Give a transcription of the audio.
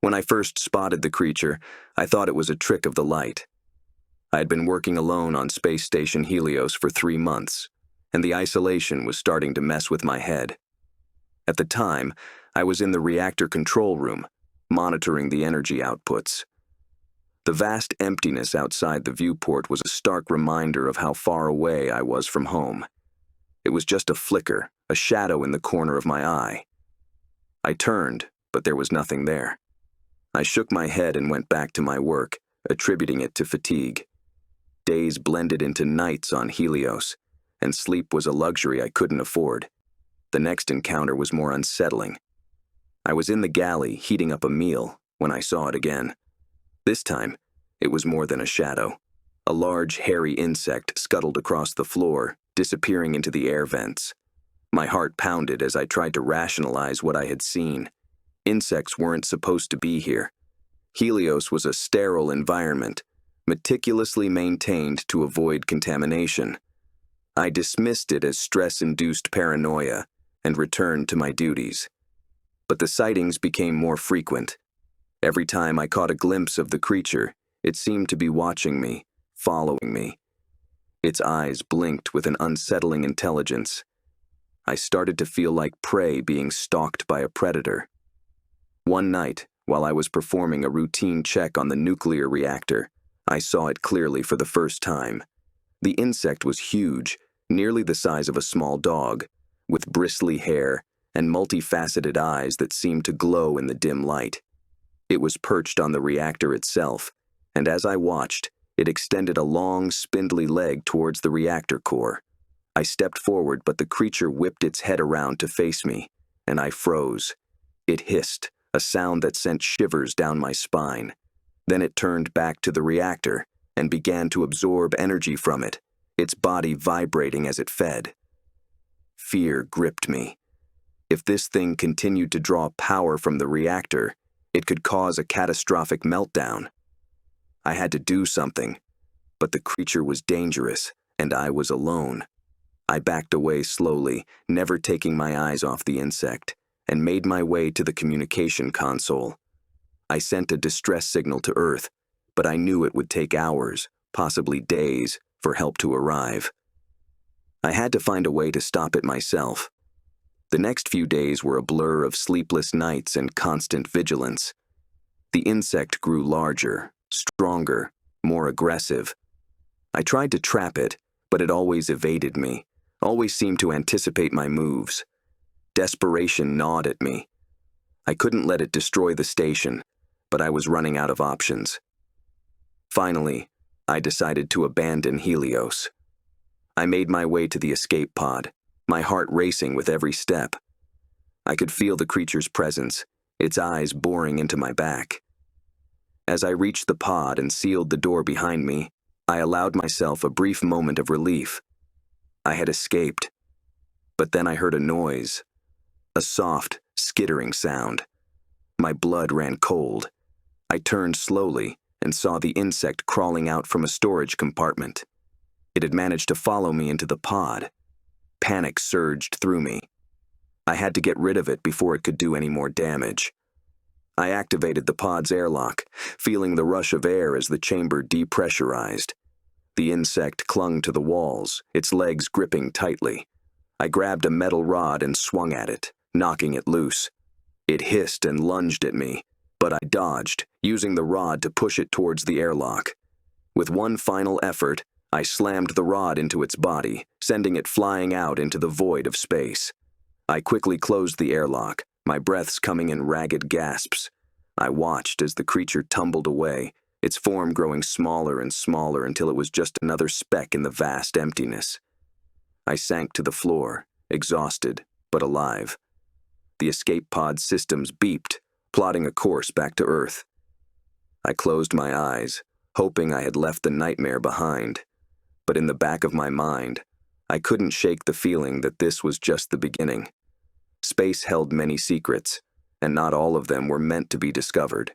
When I first spotted the creature, I thought it was a trick of the light. I had been working alone on Space Station Helios for 3 months, and the isolation was starting to mess with my head. At the time, I was in the reactor control room, monitoring the energy outputs. The vast emptiness outside the viewport was a stark reminder of how far away I was from home. It was just a flicker, a shadow in the corner of my eye. I turned, but there was nothing there. I shook my head and went back to my work, attributing it to fatigue. Days blended into nights on Helios, and sleep was a luxury I couldn't afford. The next encounter was more unsettling. I was in the galley heating up a meal when I saw it again. This time, it was more than a shadow. A large, hairy insect scuttled across the floor, disappearing into the air vents. My heart pounded as I tried to rationalize what I had seen. Insects weren't supposed to be here. Helios was a sterile environment, meticulously maintained to avoid contamination. I dismissed it as stress-induced paranoia and returned to my duties. But the sightings became more frequent. Every time I caught a glimpse of the creature, it seemed to be watching me, following me. Its eyes blinked with an unsettling intelligence. I started to feel like prey being stalked by a predator. One night, while I was performing a routine check on the nuclear reactor, I saw it clearly for the first time. The insect was huge, nearly the size of a small dog, with bristly hair and multifaceted eyes that seemed to glow in the dim light. It was perched on the reactor itself, and as I watched, it extended a long, spindly leg towards the reactor core. I stepped forward, but the creature whipped its head around to face me, and I froze. It hissed, a sound that sent shivers down my spine. Then it turned back to the reactor and began to absorb energy from it, its body vibrating as it fed. Fear gripped me. If this thing continued to draw power from the reactor, it could cause a catastrophic meltdown. I had to do something, but the creature was dangerous, and I was alone. I backed away slowly, never taking my eyes off the insect, and made my way to the communication console. I sent a distress signal to Earth, but I knew it would take hours, possibly days, for help to arrive. I had to find a way to stop it myself. The next few days were a blur of sleepless nights and constant vigilance. The insect grew larger, stronger, more aggressive. I tried to trap it, but it always evaded me, always seemed to anticipate my moves. Desperation gnawed at me. I couldn't let it destroy the station, but I was running out of options. Finally, I decided to abandon Helios. I made my way to the escape pod, my heart racing with every step. I could feel the creature's presence, its eyes boring into my back. As I reached the pod and sealed the door behind me, I allowed myself a brief moment of relief. I had escaped. But then I heard a noise. A soft, skittering sound. My blood ran cold. I turned slowly and saw the insect crawling out from a storage compartment. It had managed to follow me into the pod. Panic surged through me. I had to get rid of it before it could do any more damage. I activated the pod's airlock, feeling the rush of air as the chamber depressurized. The insect clung to the walls, its legs gripping tightly. I grabbed a metal rod and swung at it, knocking it loose. It hissed and lunged at me, but I dodged, using the rod to push it towards the airlock. With one final effort, I slammed the rod into its body, sending it flying out into the void of space. I quickly closed the airlock, my breaths coming in ragged gasps. I watched as the creature tumbled away, its form growing smaller and smaller until it was just another speck in the vast emptiness. I sank to the floor, exhausted, but alive. The escape pod systems beeped, plotting a course back to Earth. I closed my eyes, hoping I had left the nightmare behind. But in the back of my mind, I couldn't shake the feeling that this was just the beginning. Space held many secrets, and not all of them were meant to be discovered.